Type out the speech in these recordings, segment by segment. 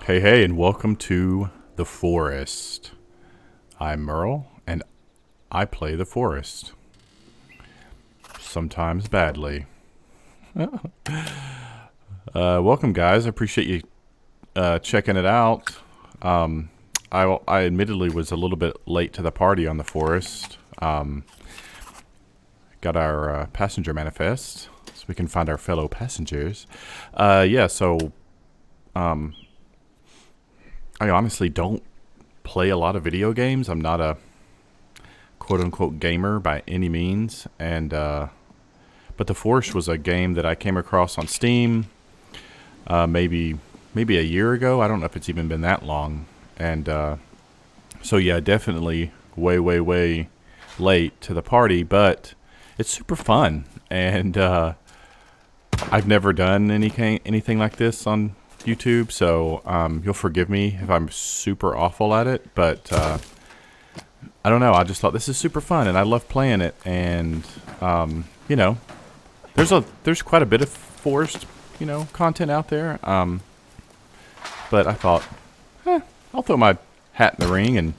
Hey, and welcome to The Forest. I'm Merle, and I play the forest. Sometimes badly. Welcome, guys. I appreciate you checking it out. I admittedly was a little bit late to the party on The Forest. Got our passenger manifest, so we can find our fellow passengers. I honestly don't play a lot of video games. I'm not a quote-unquote gamer by any means, and but The Forest was a game that I came across on Steam maybe a year ago. I don't know if it's even been that long, and so yeah, definitely way late to the party, but it's super fun, and I've never done anything like this on YouTube, so you'll forgive me if I'm super awful at it, but I don't know, I just thought this is super fun and I love playing it, and you know, there's quite a bit of forest, content out there, but I thought, I'll throw my hat in the ring, and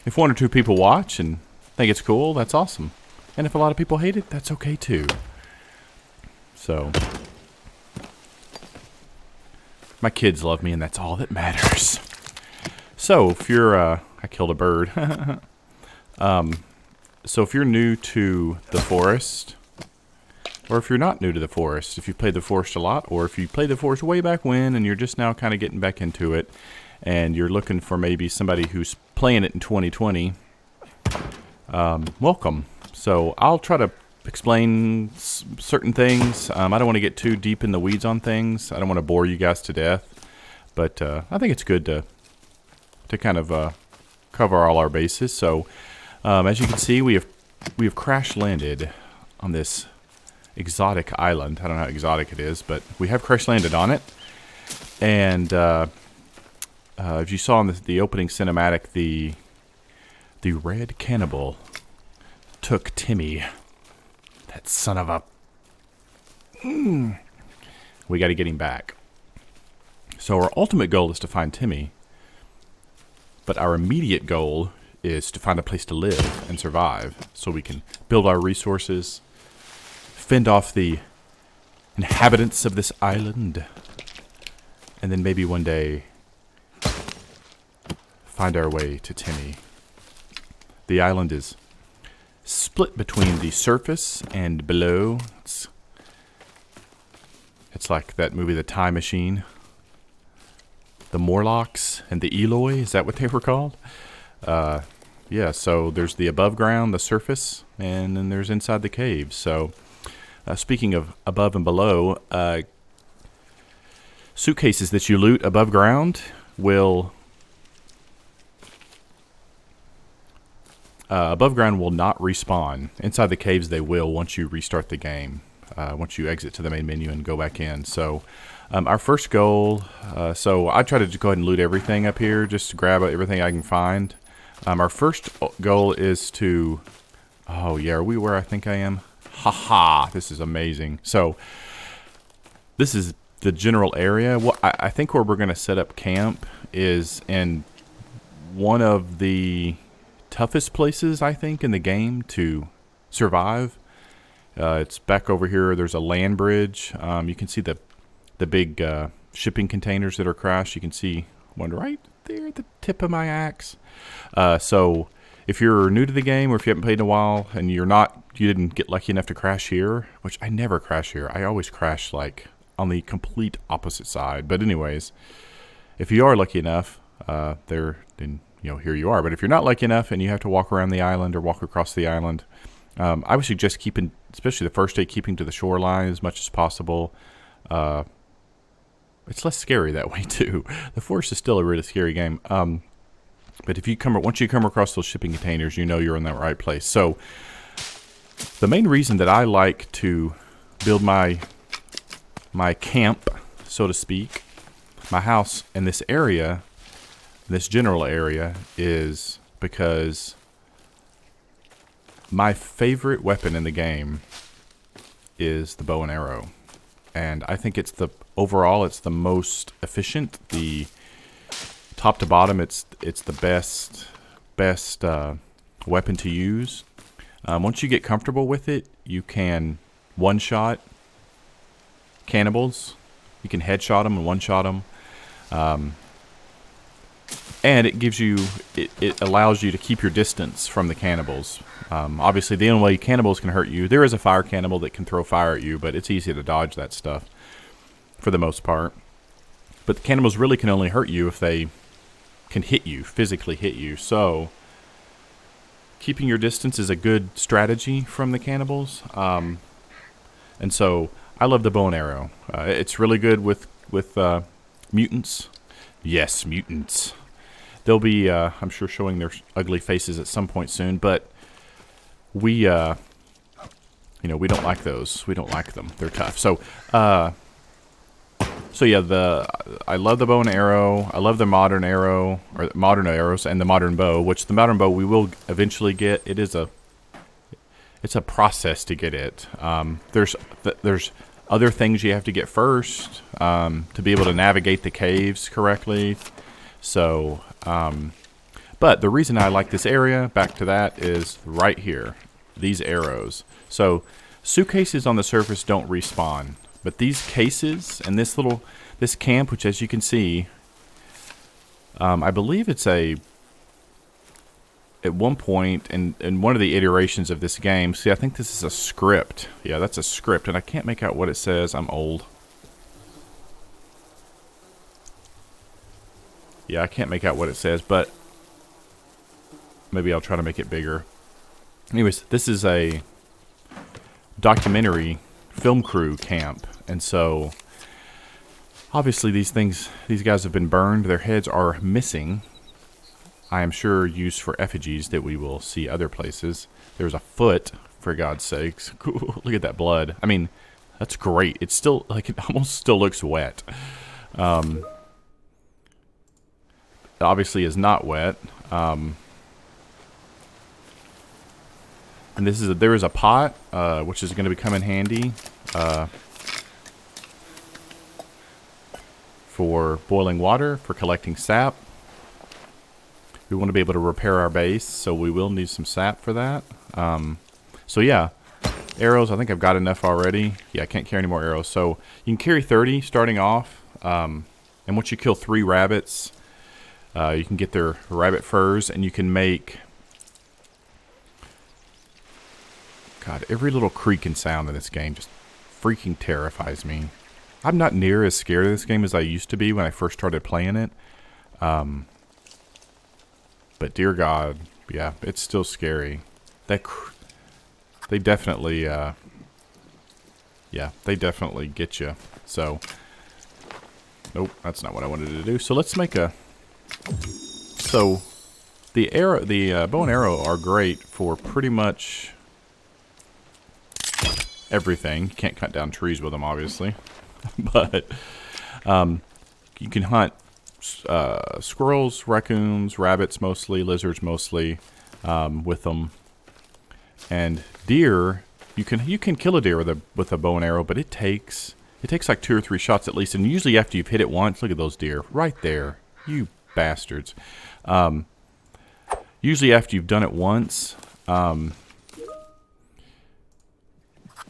if one or two people watch and think it's cool, that's awesome, and if a lot of people hate it, that's okay too. So my kids love me, and that's all that matters. So if you're, I killed a bird. So if you're new to The Forest, or if you're not new to The Forest, if you played The Forest a lot, or if you played The Forest way back when, and you're just now kind of getting back into it, and you're looking for maybe somebody who's playing it in 2020, welcome. So I'll try to explain certain things. I don't want to get too deep in the weeds on things. I don't want to bore you guys to death, but I think it's good to kind of cover all our bases. So as you can see, we have crash landed on this exotic island. I don't know how exotic it is, but we have crash landed on it. And as you saw in the opening cinematic, the red cannibal took Timmy. That son of a... We got to get him back. So our ultimate goal is to find Timmy. But our immediate goal is to find a place to live and survive, so we can build our resources, fend off the inhabitants of this island, and then maybe one day find our way to Timmy. The island is split between the surface and below. It's like that movie, The Time Machine. The Morlocks and the Eloi, is that what they were called? Yeah, so there's the above ground, the surface, and then there's inside the caves. So speaking of above and below, suitcases that you loot above ground will... above ground will not respawn. Inside the caves they will once you restart the game. Once you exit to the main menu and go back in. So our first goal, so I try to just go ahead and loot everything up here, just to grab everything I can find. Our first goal is to, oh yeah, are we where I think I am? Haha, this is amazing. So this is the general area. What I think where we're going to set up camp is in one of the toughest places, I think, in the game to survive. It's back over here. There's a land bridge. You can see the big shipping containers that are crashed. You can see one right there at the tip of my axe. So if you're new to the game, or if you haven't played in a while and you didn't get lucky enough to crash here, which I never crash here. I always crash like on the complete opposite side. But anyways, if you are lucky enough, then here you are. But if you're not lucky enough and you have to walk around the island or walk across the island, I would suggest keeping, especially the first day, keeping to the shoreline as much as possible. It's less scary that way too. The Forest is still a really scary game. But once you come across those shipping containers, you're in the right place. So the main reason that I like to build my camp, so to speak, my house in this area, this general area, is because my favorite weapon in the game is the bow and arrow. And I think it's the most efficient. top to bottom, it's the best weapon to use. Once you get comfortable with it, you can one-shot cannibals. You can headshot them and one-shot them. And it gives you, it allows you to keep your distance from the cannibals. Obviously, the only way cannibals can hurt you, there is a fire cannibal that can throw fire at you, but it's easy to dodge that stuff for the most part. But the cannibals really can only hurt you if they can hit you, physically hit you. So keeping your distance is a good strategy from the cannibals. And so I love the bow and arrow. It's really good with mutants. Yes, mutants. They'll be, I'm sure, showing their ugly faces at some point soon, but we, you know, we don't like those. We don't like them. They're tough. So, yeah, I love the bow and arrow. I love the modern arrow, or modern arrows, and the modern bow, which the modern bow we will eventually get. It's a process to get it. There's other things you have to get first to be able to navigate the caves correctly. So, but the reason I like this area, back to that, is right here. These arrows. So, suitcases on the surface don't respawn. But these cases and this camp, which as you can see, I believe it's at one point in one of the iterations of this game, see, I think this is a script. Yeah, that's a script, and I can't make out what it says. I'm old. Yeah, I can't make out what it says, but maybe I'll try to make it bigger. Anyways, this is a documentary film crew camp, and so obviously these guys have been burned. Their heads are missing. I am sure used for effigies that we will see other places. There's a foot, for God's sakes. Look at that blood. I mean, that's great. It's still, like, it almost still looks wet. Obviously is not wet. And there is a pot, which is going to come in handy for boiling water, for collecting sap. We want to be able to repair our base, so we will need some sap for that. So yeah, arrows, I think I've got enough already. Yeah, I can't carry any more arrows. So you can carry 30 starting off. And once you kill 3 rabbits, you can get their rabbit furs, and you can make... God, every little creak and sound in this game just freaking terrifies me. I'm not near as scared of this game as I used to be when I first started playing it. But dear God, yeah, it's still scary. They definitely, yeah, they definitely get you. So, nope, that's not what I wanted to do. So let's make a. So, the bow and arrow are great for pretty much everything. You can't cut down trees with them, obviously, but you can hunt squirrels, raccoons, rabbits mostly, lizards mostly with them, and deer. You can kill a deer with a bow and arrow, but it takes like 2 or 3 shots at least, and usually after you've hit it once, look at those deer right there, you bastards. Usually after you've done it once,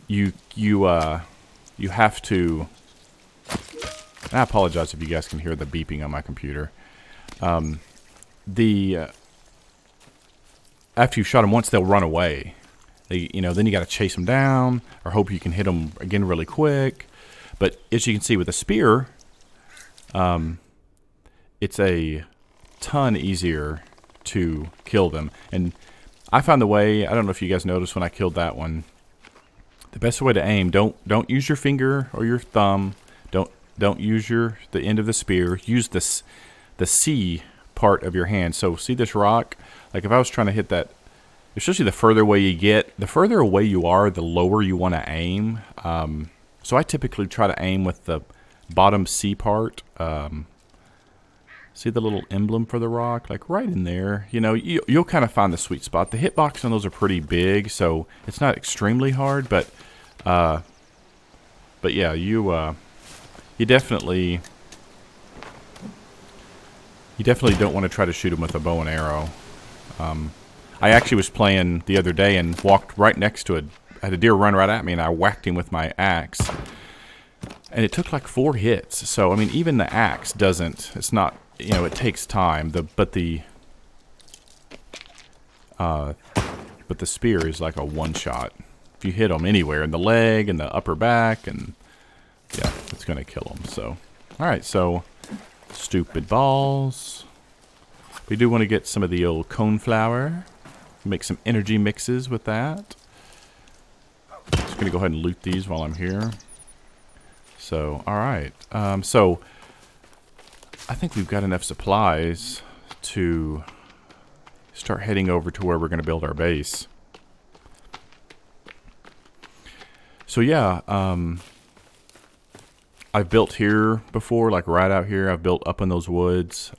you have to. I apologize if you guys can hear the beeping on my computer. After you've shot them once, they'll run away. Then you got to chase them down or hope you can hit them again really quick. But as you can see with a spear, it's a ton easier to kill them. And I found the way. I don't know if you guys noticed when I killed that one. The best way to aim, don't use your finger or your thumb. Don't use the end of the spear. Use the C part of your hand. So see this rock? Like if I was trying to hit that, especially the further away you get, the further away you are, the lower you want to aim. So I typically try to aim with the bottom C part. See the little emblem for the rock? Like right in there. You'll kind of find the sweet spot. The hitbox on those are pretty big, so it's not extremely hard, but you definitely You definitely don't want to try to shoot them with a bow and arrow. I actually was playing the other day and walked right next to I had a deer run right at me, and I whacked him with my axe. And it took like 4 hits. So, I mean, even the axe doesn't, it's not, you know, it takes time. But the spear is like a one-shot. If you hit them anywhere, in the leg, in the upper back, and yeah, it's going to kill them. So, alright, so, stupid balls. We do want to get some of the old coneflower. Make some energy mixes with that. Just going to go ahead and loot these while I'm here. So, alright. So, I think we've got enough supplies to start heading over to where we're going to build our base. So, yeah. I've built here before, like right out here. I've built up in those woods.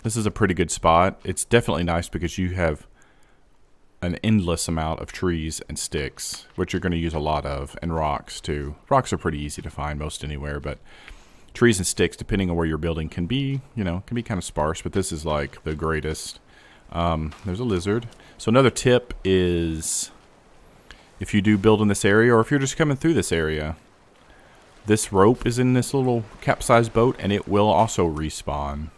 This is a pretty good spot. It's definitely nice because you have an endless amount of trees and sticks, which you're going to use a lot of, and rocks too. Rocks are pretty easy to find most anywhere, but trees and sticks, depending on where you're building, can be, you know, can be kind of sparse, but this is like the greatest. There's a lizard. So another tip is, if you do build in this area, or if you're just coming through this area, this rope is in this little capsized boat, and it will also respawn.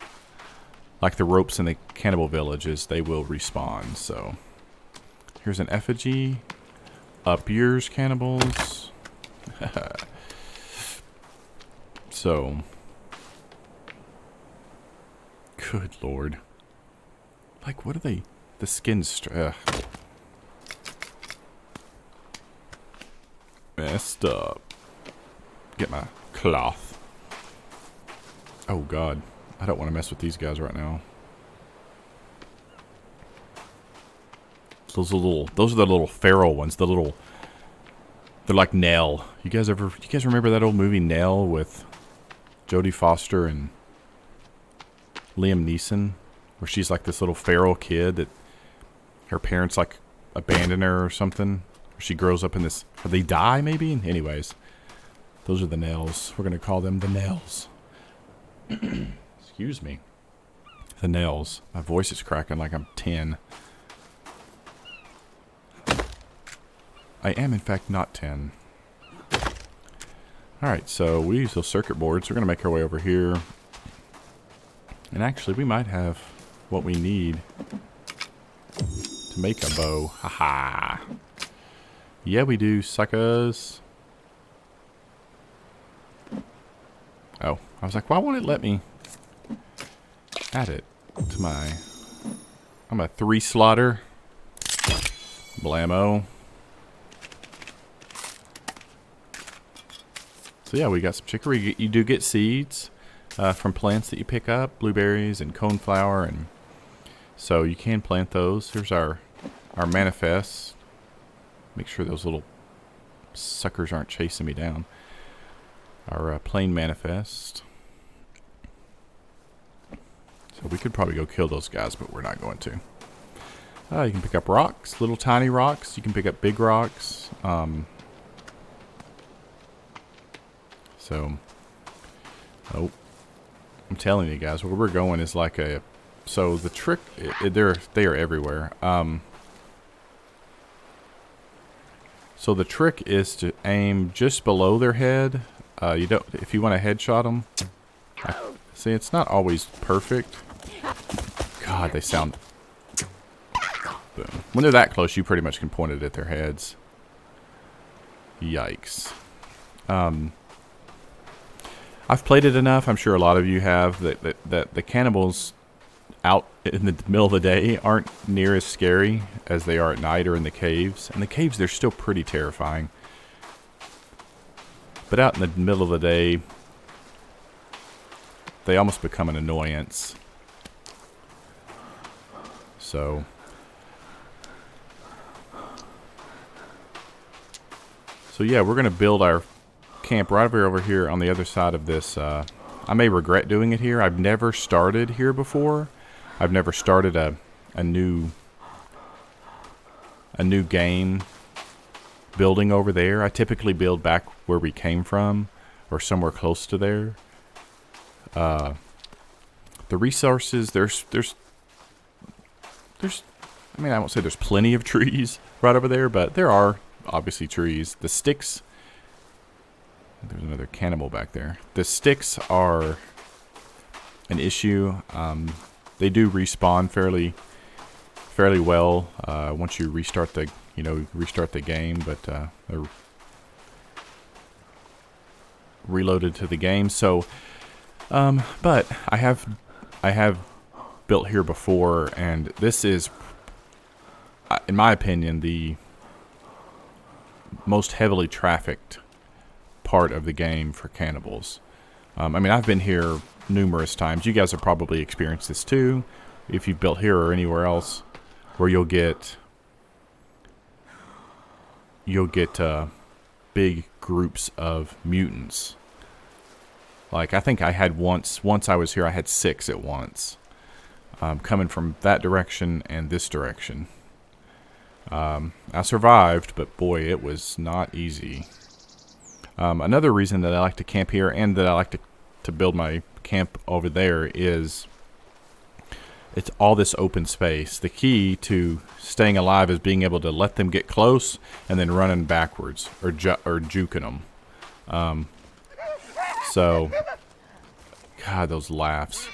Like the ropes in the cannibal villages, they will respawn. So here's an effigy. Up yours, cannibals. So, good lord. Like, what are they? The skin's messed up. Get my cloth. Oh god. I don't want to mess with these guys right now. Those are the little feral ones. They're like Nell. You guys remember that old movie Nell with Jodie Foster and Liam Neeson, where she's like this little feral kid that her parents like abandon her or something. She grows up in this, or they die maybe. Anyways, those are the Nells. We're gonna call them the Nells. Excuse me. The Nells. My voice is cracking like I'm 10. I am, in fact, not 10. Alright, so we use those circuit boards. We're going to make our way over here. And actually, we might have what we need to make a bow. Haha. Yeah, we do, suckers. Oh, I was like, why won't it let me add it to my... I'm a 3 slaughter. Blammo. So yeah, we got some chicory. You do get seeds from plants that you pick up, blueberries and coneflower, and so you can plant those. Here's our manifest. Make sure those little suckers aren't chasing me down. Our plain manifest. So we could probably go kill those guys, but we're not going to. You can pick up rocks, little tiny rocks. You can pick up big rocks. So, oh, I'm telling you guys, where we're going is like a. So the trick, they are everywhere. So the trick is to aim just below their head. You don't. If you want to headshot them, see, it's not always perfect. God, they sound. Boom. When they're that close, you pretty much can point it at their heads. Yikes. I've played it enough. I'm sure a lot of you have. That the cannibals out in the middle of the day aren't near as scary as they are at night or in the caves. In the caves, they're still pretty terrifying. But out in the middle of the day, they almost become an annoyance. So yeah, we're going to build our camp right over here on the other side of this. I may regret doing it here. I've never started here before. I've never started a new game building over there. I typically build back where we came from or somewhere close to there. The resources, there's I mean, I won't say there's plenty of trees right over there, but there are obviously trees. The sticks, there's another cannibal back there. The sticks are an issue. They do respawn fairly well once you restart the game, but they're reloaded to the game. So, but I have built here before, and this is, in my opinion, the most heavily trafficked part of the game for cannibals. I mean, I've been here numerous times. You guys have probably experienced this too, if you've built here or anywhere else, where you'll get big groups of mutants. Like, I think I had once I was here, I had 6 at once, coming from that direction and this direction. I survived, but boy, it was not easy. Another reason that I like to camp here and that I like to build my camp over there is it's all this open space. The key to staying alive is being able to let them get close and then running backwards or juking them. So, God, those laughs.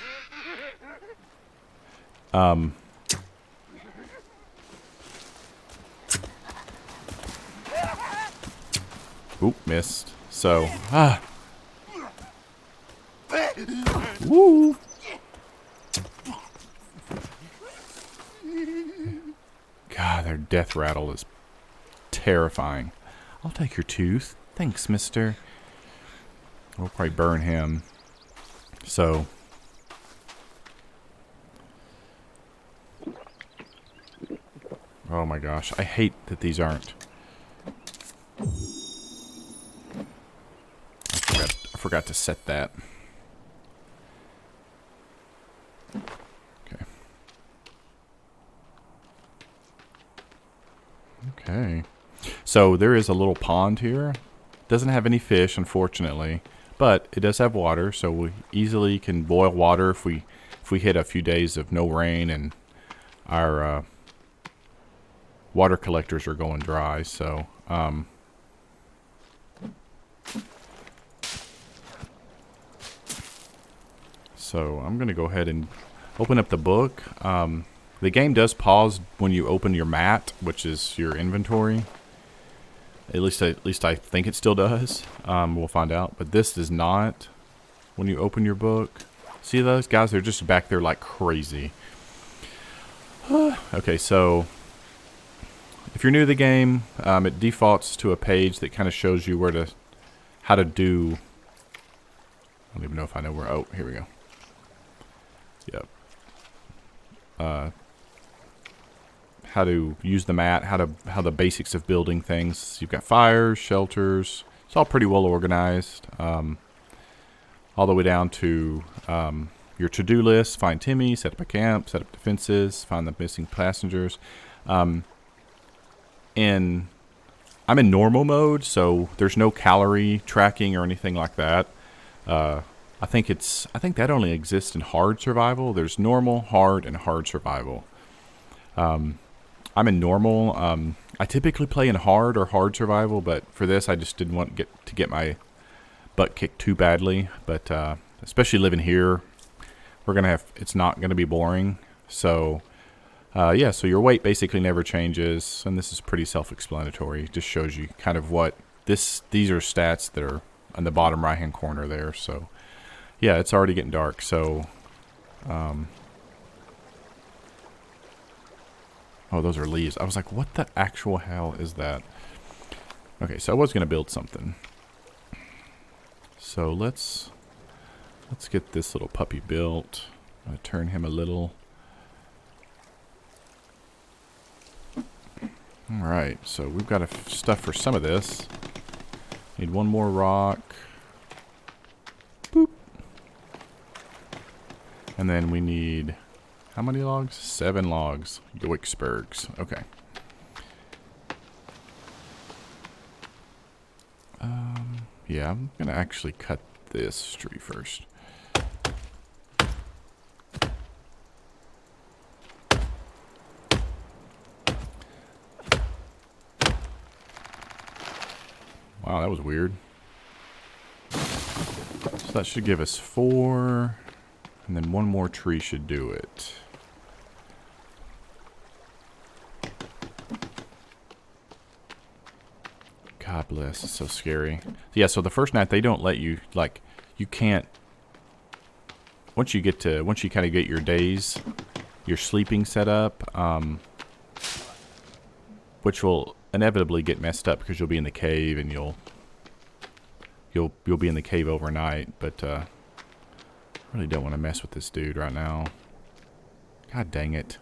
Oop, missed. So, woo. God, their death rattle is terrifying. I'll take your tooth. Thanks, mister. We'll probably burn him. So, oh my gosh. I hate that these aren't. I forgot to set that. Okay. Okay. So there is a little pond here. Doesn't have any fish, unfortunately, but it does have water, so we easily can boil water if we hit a few days of no rain and our water collectors are going dry. So so I'm gonna go ahead and open up the book. The game does pause when you open your mat, which is your inventory. At least I think it still does. We'll find out. But this does not when you open your book. See those guys? They're just back there like crazy. Okay, so if you're new to the game, it defaults to a page that kind of shows you how to do. I don't even know if I know where. Oh, here we go. Yep. How to use the mat, how the basics of building things. You've got fires, shelters. It's all pretty well organized. All the way down to your to-do list. Find Timmy, set up a camp, set up defenses, find the missing passengers. I'm in normal mode, so there's no calorie tracking or anything like that. I think that only exists in hard survival. There's normal, hard, and hard survival. I'm in normal. I typically play in hard or hard survival, but for this, I just didn't want to get my butt kicked too badly. But especially living here, it's not gonna be boring. So yeah, so your weight basically never changes, and this is pretty self-explanatory. It just shows you kind of what these are stats that are on the bottom right-hand corner there. So yeah, it's already getting dark. So oh, those are leaves. I was like, what the actual hell is that? Okay, so I was going to build something. So let's get this little puppy built. I'm going to turn him a little. Alright, so we've got stuff for some of this. Need one more rock. Boop. And then we need... how many logs? 7 logs. Yoiksbergs. Okay. Yeah, I'm going to actually cut this tree first. Wow, that was weird. So that should give us 4. And then one more tree should do it. God bless. It's so scary. Yeah, so the first night they don't let you, like, you can't. Once you kind of get your days, your sleeping set up, which will inevitably get messed up because you'll be in the cave and you'll be in the cave overnight. But I really don't want to mess with this dude right now. God dang it.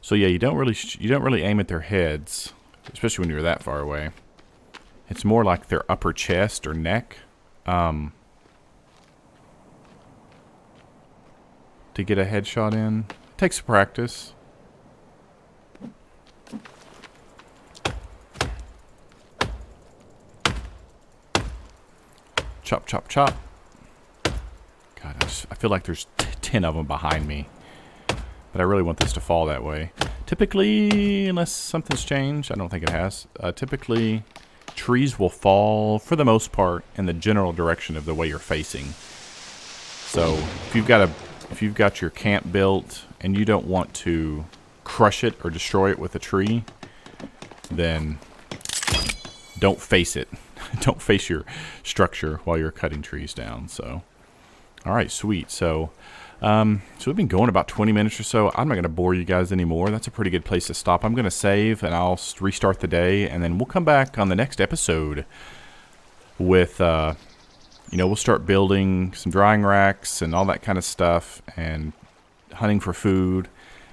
So yeah, you don't really aim at their heads, especially when you're that far away. It's more like their upper chest or neck, to get a headshot in. It takes practice. Chop, chop, chop. God, I feel like there's 10 of them behind me. But I really want this to fall that way. Typically, unless something's changed, I don't think it has. Typically, trees will fall, for the most part, in the general direction of the way you're facing. So, if you've got your camp built and you don't want to crush it or destroy it with a tree, then don't face it. Don't face your structure while you're cutting trees down. So, all right, sweet. So we've been going about 20 minutes or so. I'm not going to bore you guys anymore. That's a pretty good place to stop. I'm going to save, and I'll restart the day, and then we'll come back on the next episode with, we'll start building some drying racks and all that kind of stuff, and hunting for food,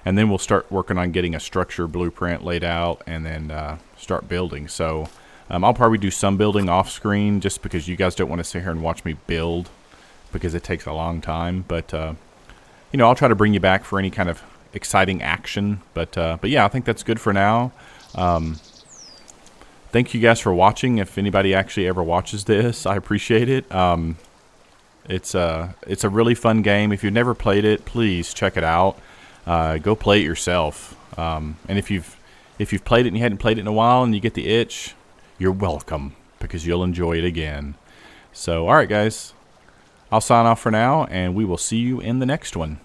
and then we'll start working on getting a structure blueprint laid out, and then start building. So I'll probably do some building off screen just because you guys don't want to sit here and watch me build because it takes a long time. But I'll try to bring you back for any kind of exciting action. But yeah, I think that's good for now. Thank you guys for watching. If anybody actually ever watches this, I appreciate it. It's a really fun game. If you've never played it, please check it out. Go play it yourself. And if you've played it and you hadn't played it in a while and you get the itch, you're welcome, because you'll enjoy it again. So, all right, guys. I'll sign off for now, and we will see you in the next one.